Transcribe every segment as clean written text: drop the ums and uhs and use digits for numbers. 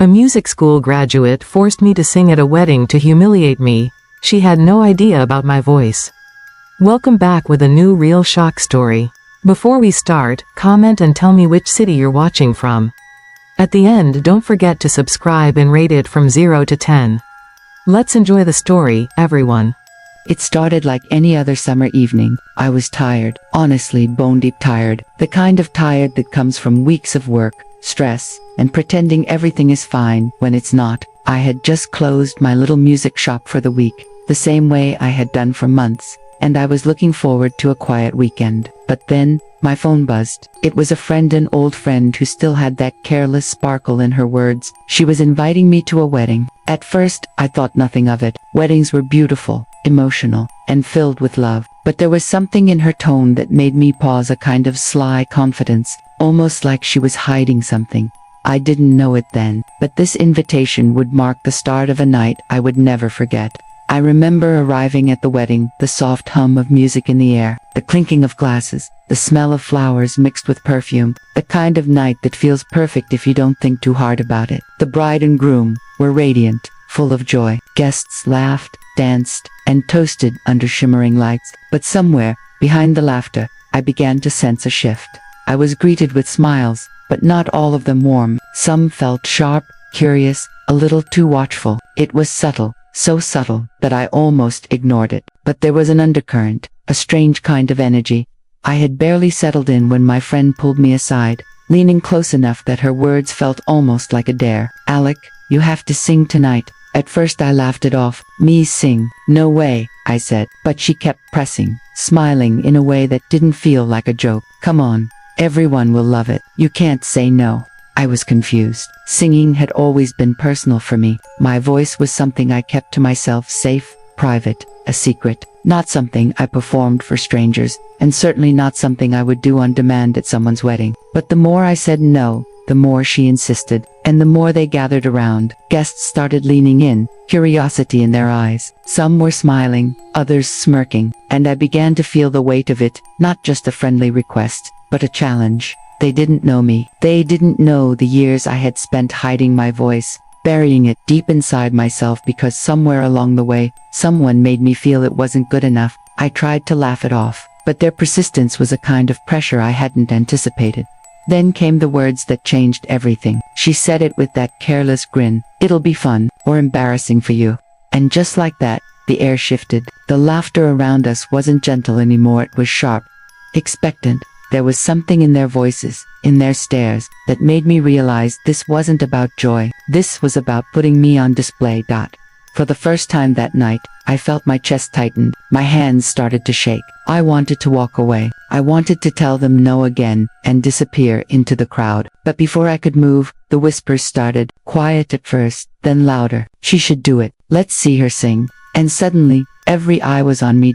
A music school graduate forced me to sing at a wedding to humiliate me. She had no idea about my voice. Welcome back with a new real shock story. Before we start, comment and tell me which city you're watching from. At the end, don't forget to subscribe and rate it from 0 to 10. Let's enjoy the story, everyone. It started like any other summer evening. I was tired, honestly bone-deep tired, the kind of tired that comes from weeks of work, stress, and pretending everything is fine when it's not. I had just closed my little music shop for the week, the same way I had done for months, and I was looking forward to a quiet weekend. But then, my phone buzzed. It was a friend, an old friend who still had that careless sparkle in her words. She was inviting me to a wedding. At first, I thought nothing of it. Weddings were beautiful, emotional, and filled with love. But there was something in her tone that made me pause, a kind of sly confidence, almost like she was hiding something. I didn't know it then, but this invitation would mark the start of a night I would never forget. I remember arriving at the wedding, the soft hum of music in the air, the clinking of glasses, the smell of flowers mixed with perfume, the kind of night that feels perfect if you don't think too hard about it. The bride and groom were radiant, full of joy. Guests laughed, danced, and toasted under shimmering lights. But somewhere, behind the laughter, I began to sense a shift. I was greeted with smiles, but not all of them warm. Some felt sharp, curious, a little too watchful. It was subtle. So subtle that I almost ignored it. But there was an undercurrent, a strange kind of energy. I had barely settled in when my friend pulled me aside, leaning close enough that her words felt almost like a dare. "Alec, you have to sing tonight." At first I laughed it off. "Me sing? No way," I said. But she kept pressing, smiling in a way that didn't feel like a joke. "Come on. Everyone will love it. You can't say no." I was confused. Singing had always been personal for me. My voice was something I kept to myself, safe, private, a secret. Not something I performed for strangers, and certainly not something I would do on demand at someone's wedding. But the more I said no, the more she insisted, and the more they gathered around. Guests started leaning in, curiosity in their eyes. Some were smiling, others smirking, and I began to feel the weight of it, not just a friendly request, but a challenge. They didn't know me. They didn't know the years I had spent hiding my voice, burying it deep inside myself because somewhere along the way, someone made me feel it wasn't good enough. I tried to laugh it off, but their persistence was a kind of pressure I hadn't anticipated. Then came the words that changed everything. She said it with that careless grin. "It'll be fun, or embarrassing for you." And just like that, the air shifted. The laughter around us wasn't gentle anymore, it was sharp, expectant. There was something in their voices, in their stares, that made me realize this wasn't about joy. This was about putting me on display. For the first time that night, I felt my chest tighten. My hands started to shake. I wanted to walk away. I wanted to tell them no again, and disappear into the crowd. But before I could move, the whispers started, quiet at first, then louder. "She should do it. Let's see her sing." And suddenly, every eye was on me.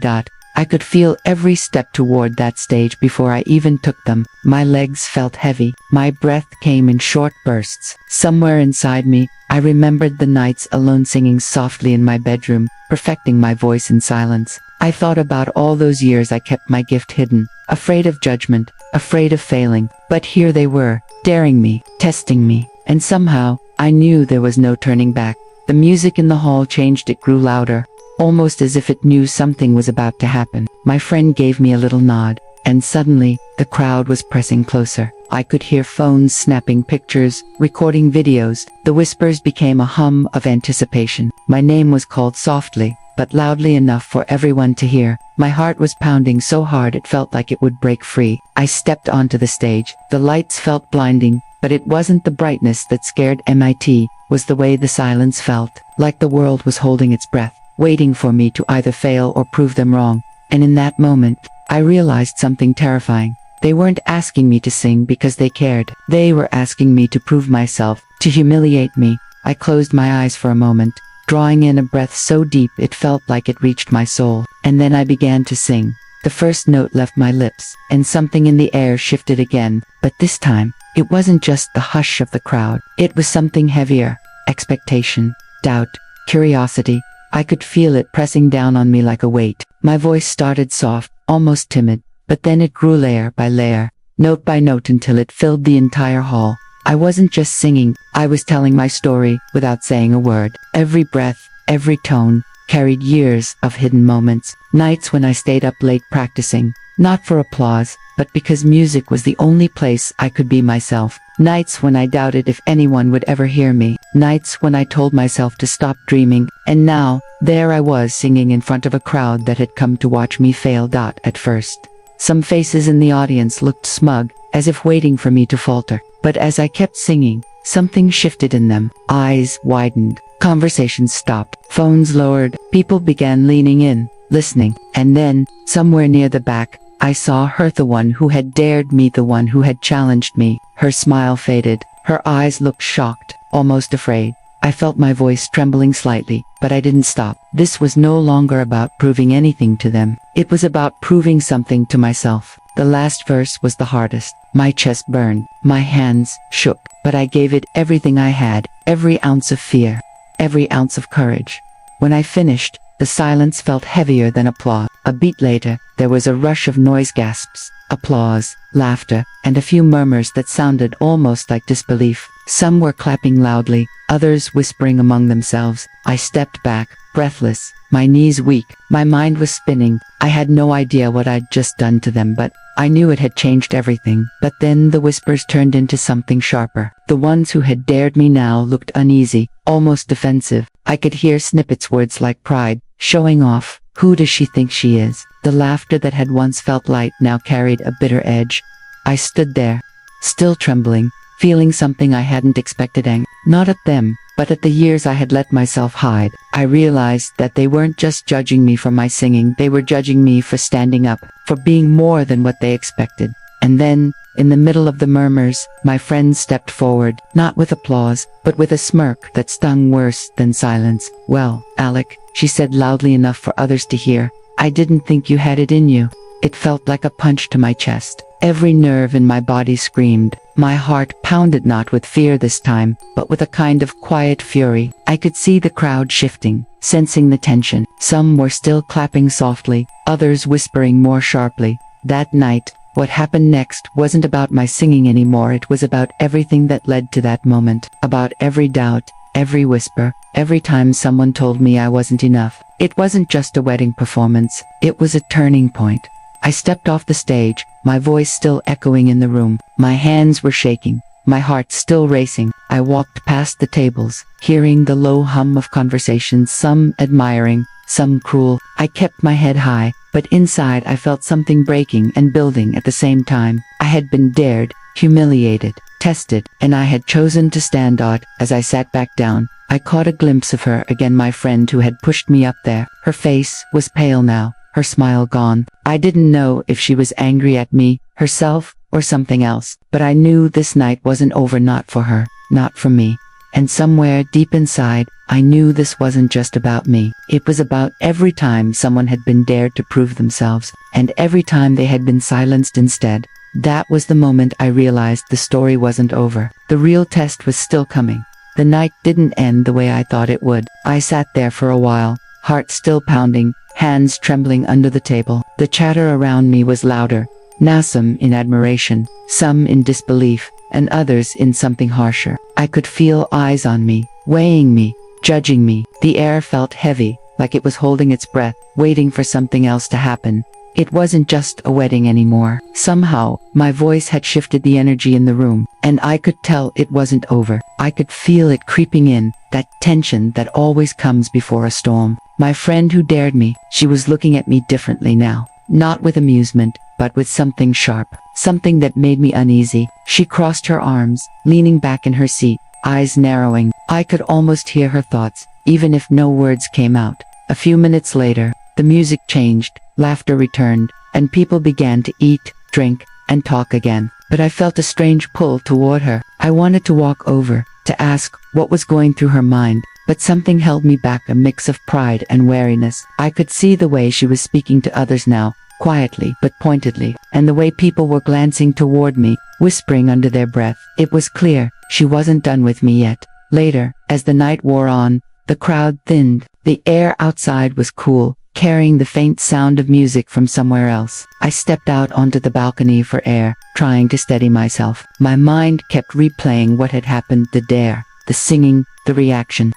I could feel every step toward that stage before I even took them. My legs felt heavy. My breath came in short bursts. Somewhere inside me, I remembered the nights alone singing softly in my bedroom, perfecting my voice in silence. I thought about all those years I kept my gift hidden, afraid of judgment, afraid of failing. But here they were, daring me, testing me, and somehow, I knew there was no turning back. The music in the hall changed, it grew louder, almost as if it knew something was about to happen. My friend gave me a little nod, and suddenly, the crowd was pressing closer. I could hear phones snapping pictures, recording videos. The whispers became a hum of anticipation. My name was called softly, but loudly enough for everyone to hear. My heart was pounding so hard it felt like it would break free. I stepped onto the stage. The lights felt blinding, but it wasn't the brightness that scared me. It was the way the silence felt, like the world was holding its breath, waiting for me to either fail or prove them wrong. And in that moment, I realized something terrifying. They weren't asking me to sing because they cared. They were asking me to prove myself, to humiliate me. I closed my eyes for a moment, drawing in a breath so deep it felt like it reached my soul. And then I began to sing. The first note left my lips, and something in the air shifted again. But this time, it wasn't just the hush of the crowd. It was something heavier. Expectation, doubt, curiosity. I could feel it pressing down on me like a weight. My voice started soft, almost timid, but then it grew layer by layer, note by note until it filled the entire hall. I wasn't just singing, I was telling my story without saying a word. Every breath, every tone, carried years of hidden moments. Nights when I stayed up late practicing, not for applause, but because music was the only place I could be myself. Nights when I doubted if anyone would ever hear me. Nights when I told myself to stop dreaming. And now, there I was singing in front of a crowd that had come to watch me fail. At first, some faces in the audience looked smug, as if waiting for me to falter. But as I kept singing, something shifted in them. Eyes widened. Conversations stopped. Phones lowered. People began leaning in, listening. And then, somewhere near the back, I saw her, the one who had dared me, the one who had challenged me. Her smile faded. Her eyes looked shocked, almost afraid. I felt my voice trembling slightly, but I didn't stop. This was no longer about proving anything to them. It was about proving something to myself. The last verse was the hardest. My chest burned. My hands shook. But I gave it everything I had, every ounce of fear, every ounce of courage. When I finished, the silence felt heavier than applause. A beat later, there was a rush of noise, gasps, applause, laughter, and a few murmurs that sounded almost like disbelief. Some were clapping loudly, others whispering among themselves. I stepped back, breathless, my knees weak. My mind was spinning. I had no idea what I'd just done to them, but I knew it had changed everything. But then the whispers turned into something sharper. The ones who had dared me now looked uneasy, almost defensive. I could hear snippets, words like pride, showing off. Who does she think she is? The laughter that had once felt light now carried a bitter edge. I stood there, still trembling, feeling something I hadn't expected, not at them, but at the years I had let myself hide. I realized that they weren't just judging me for my singing, they were judging me for standing up, for being more than what they expected. And then, in the middle of the murmurs, my friend stepped forward, not with applause, but with a smirk that stung worse than silence. "Well, Alec," she said loudly enough for others to hear, "I didn't think you had it in you." It felt like a punch to my chest. Every nerve in my body screamed. My heart pounded, not with fear this time, but with a kind of quiet fury. I could see the crowd shifting, sensing the tension. Some were still clapping softly, others whispering more sharply. That night, what happened next wasn't about my singing anymore. It was about everything that led to that moment. About every doubt, every whisper, every time someone told me I wasn't enough. It wasn't just a wedding performance. It was a turning point. I stepped off the stage, my voice still echoing in the room. My hands were shaking, my heart still racing. I walked past the tables, hearing the low hum of conversations, some admiring, some cruel. I kept my head high, but inside I felt something breaking and building at the same time. I had been dared, humiliated, tested, and I had chosen to stand out. As I sat back down, I caught a glimpse of her again, my friend who had pushed me up there. Her face was pale now, her smile gone. I didn't know if she was angry at me, herself, or something else, but I knew this night wasn't over, not for her, not for me. And somewhere deep inside, I knew this wasn't just about me. It was about every time someone had been dared to prove themselves, and every time they had been silenced instead. That was the moment I realized the story wasn't over. The real test was still coming. The night didn't end the way I thought it would. I sat there for a while, heart still pounding, hands trembling under the table. The chatter around me was louder, now some in admiration, some in disbelief, and others in something harsher. I could feel eyes on me, weighing me, judging me. The air felt heavy, like it was holding its breath, waiting for something else to happen. It wasn't just a wedding anymore. Somehow, my voice had shifted the energy in the room, and I could tell it wasn't over. I could feel it creeping in, that tension that always comes before a storm. My friend who dared me, she was looking at me differently now. Not with amusement, but with something sharp, something that made me uneasy. She crossed her arms, leaning back in her seat, eyes narrowing. I could almost hear her thoughts, even if no words came out. A few minutes later, the music changed, laughter returned, and people began to eat, drink, and talk again. But I felt a strange pull toward her. I wanted to walk over, to ask what was going through her mind, but something held me back, a mix of pride and wariness. I could see the way she was speaking to others now, quietly but pointedly, and the way people were glancing toward me, whispering under their breath. It was clear, she wasn't done with me yet. Later, as the night wore on, the crowd thinned. The air outside was cool, carrying the faint sound of music from somewhere else. I stepped out onto the balcony for air, trying to steady myself. My mind kept replaying what had happened, the dare, the singing, the reaction.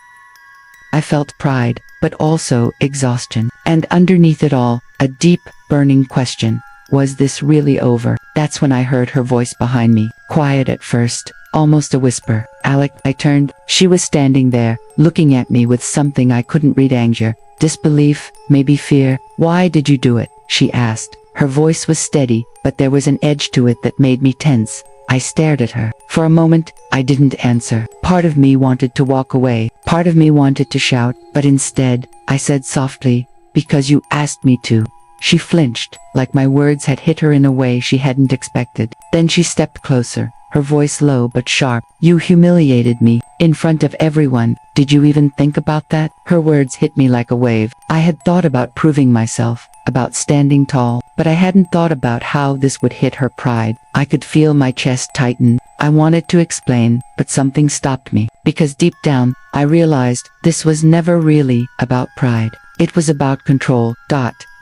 I felt pride, but also exhaustion. And underneath it all, a deep, burning question. Was this really over? That's when I heard her voice behind me, quiet at first, almost a whisper. Alec, I turned. She was standing there, looking at me with something I couldn't read. Anger, disbelief, maybe fear. Why did you do it? She asked. Her voice was steady, but there was an edge to it that made me tense. I stared at her. For a moment, I didn't answer. Part of me wanted to walk away. Part of me wanted to shout, but instead, I said softly, because you asked me to. She flinched, like my words had hit her in a way she hadn't expected. Then she stepped closer, her voice low but sharp. You humiliated me, in front of everyone. Did you even think about that? Her words hit me like a wave. I had thought about proving myself, about standing tall, but I hadn't thought about how this would hit her pride. I could feel my chest tighten. I wanted to explain, but something stopped me, because deep down, I realized this was never really about pride. It was about control,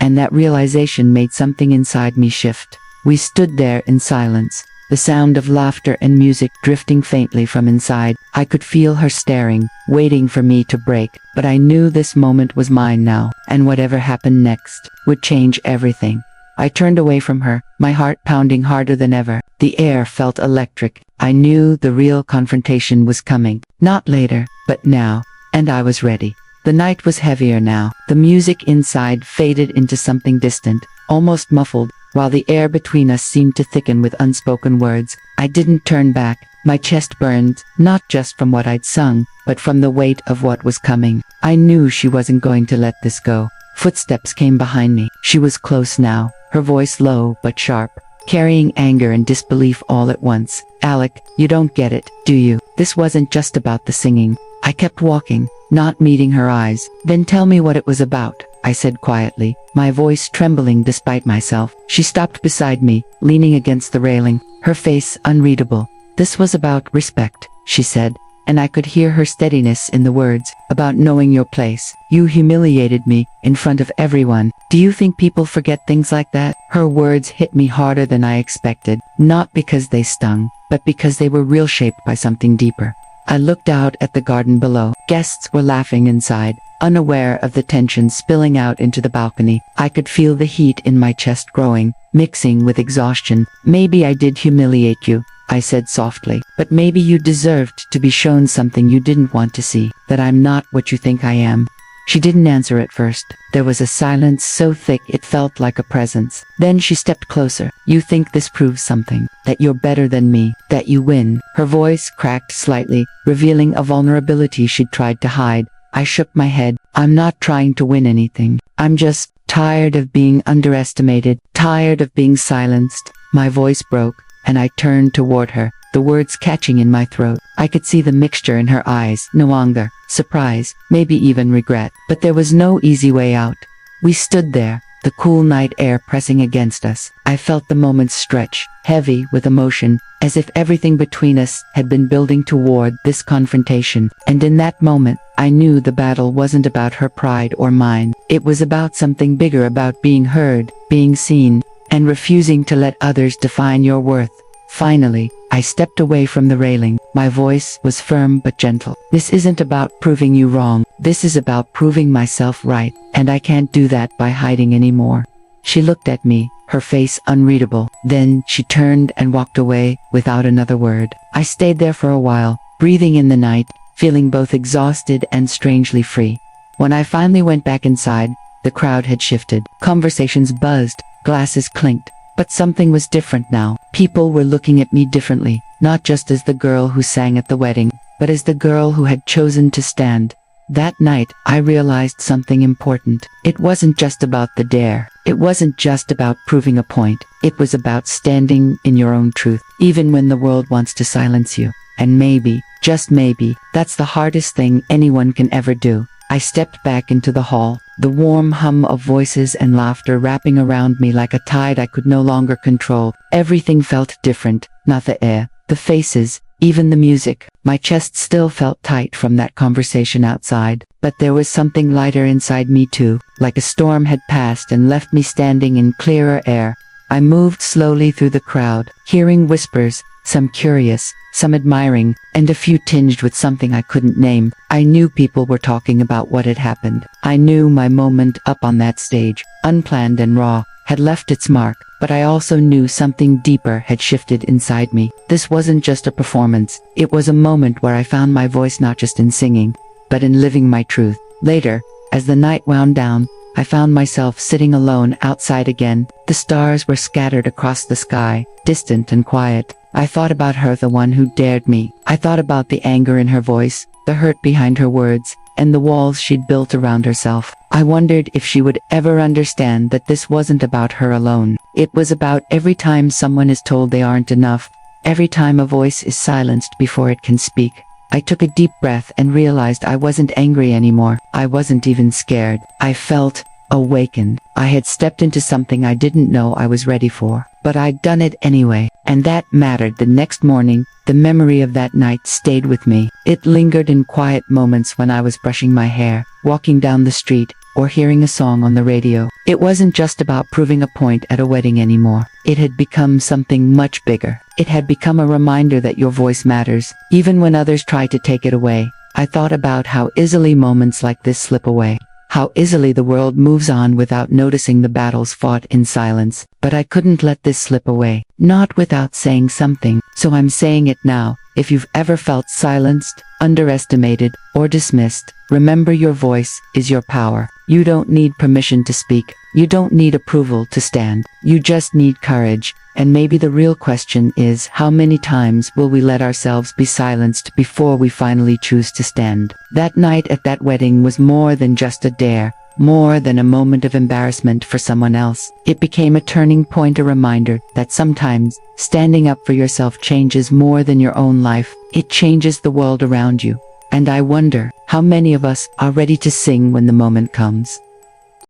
and that realization made something inside me shift. We stood there in silence, the sound of laughter and music drifting faintly from inside. I could feel her staring, waiting for me to break, but I knew this moment was mine now, and whatever happened next would change everything. I turned away from her, my heart pounding harder than ever. The air felt electric. I knew the real confrontation was coming, not later, but now, and I was ready. The night was heavier now. The music inside faded into something distant, almost muffled, while the air between us seemed to thicken with unspoken words. I didn't turn back. My chest burned, not just from what I'd sung, but from the weight of what was coming. I knew she wasn't going to let this go. Footsteps came behind me. She was close now, her voice low but sharp, carrying anger and disbelief all at once. Alec, you don't get it, do you? This wasn't just about the singing. I kept walking, not meeting her eyes. Then tell me what it was about, I said quietly, my voice trembling despite myself. She stopped beside me, leaning against the railing, her face unreadable. This was about respect, she said, and I could hear her steadiness in the words, about knowing your place. You humiliated me, in front of everyone. Do you think people forget things like that? Her words hit me harder than I expected, not because they stung, but because they were real, shaped by something deeper. I looked out at the garden below. Guests were laughing inside, unaware of the tension spilling out into the balcony. I could feel the heat in my chest growing, mixing with exhaustion. Maybe I did humiliate you, I said softly, but maybe you deserved to be shown something you didn't want to see, that I'm not what you think I am. She didn't answer at first. There was a silence so thick it felt like a presence. Then she stepped closer. You think this proves something? That you're better than me? That you win? Her voice cracked slightly, revealing a vulnerability she'd tried to hide. I shook my head. I'm not trying to win anything. I'm just tired of being underestimated, tired of being silenced. My voice broke, and I turned toward her, the words catching in my throat. I could see the mixture in her eyes, no anger, surprise, maybe even regret. But there was no easy way out. We stood there, the cool night air pressing against us. I felt the moments stretch, heavy with emotion, as if everything between us had been building toward this confrontation. And in that moment, I knew the battle wasn't about her pride or mine. It was about something bigger, about being heard, being seen, and refusing to let others define your worth. Finally, I stepped away from the railing. My voice was firm but gentle. This isn't about proving you wrong. This is about proving myself right, and I can't do that by hiding anymore. She looked at me, her face unreadable. Then she turned and walked away, without another word. I stayed there for a while, breathing in the night, feeling both exhausted and strangely free. When I finally went back inside, the crowd had shifted. Conversations buzzed, glasses clinked. But something was different now. People were looking at me differently, not just as the girl who sang at the wedding, but as the girl who had chosen to stand. That night, I realized something important. It wasn't just about the dare. It wasn't just about proving a point. It was about standing in your own truth, even when the world wants to silence you. And maybe, just maybe, that's the hardest thing anyone can ever do. I stepped back into the hall, the warm hum of voices and laughter wrapping around me like a tide I could no longer control. Everything felt different, not the air, the faces, even the music. My chest still felt tight from that conversation outside, but there was something lighter inside me too, like a storm had passed and left me standing in clearer air. I moved slowly through the crowd, hearing whispers, some curious, some admiring, and a few tinged with something I couldn't name. I knew people were talking about what had happened. I knew my moment up on that stage, unplanned and raw, had left its mark, but I also knew something deeper had shifted inside me. This wasn't just a performance, it was a moment where I found my voice not just in singing, but in living my truth. Later, as the night wound down, I found myself sitting alone outside again. The stars were scattered across the sky, distant and quiet. I thought about her, the one who dared me. I thought about the anger in her voice, the hurt behind her words, and the walls she'd built around herself. I wondered if she would ever understand that this wasn't about her alone. It was about every time someone is told they aren't enough, every time a voice is silenced before it can speak. I took a deep breath and realized I wasn't angry anymore. I wasn't even scared. I felt awakened. I had stepped into something I didn't know I was ready for, but I'd done it anyway, and that mattered. The next morning, the memory of that night stayed with me. It lingered in quiet moments when I was brushing my hair, walking down the street, or hearing a song on the radio. It wasn't just about proving a point at a wedding anymore. It had become something much bigger. It had become a reminder that your voice matters, even when others try to take it away. I thought about how easily moments like this slip away. How easily the world moves on without noticing the battles fought in silence. But I couldn't let this slip away. Not without saying something. So I'm saying it now. If you've ever felt silenced, underestimated, or dismissed, remember your voice is your power. You don't need permission to speak. You don't need approval to stand. You just need courage. And maybe the real question is, how many times will we let ourselves be silenced before we finally choose to stand? That night at that wedding was more than just a dare, more than a moment of embarrassment for someone else. It became a turning point, a reminder that sometimes standing up for yourself changes more than your own life. It changes the world around you. And I wonder how many of us are ready to sing when the moment comes.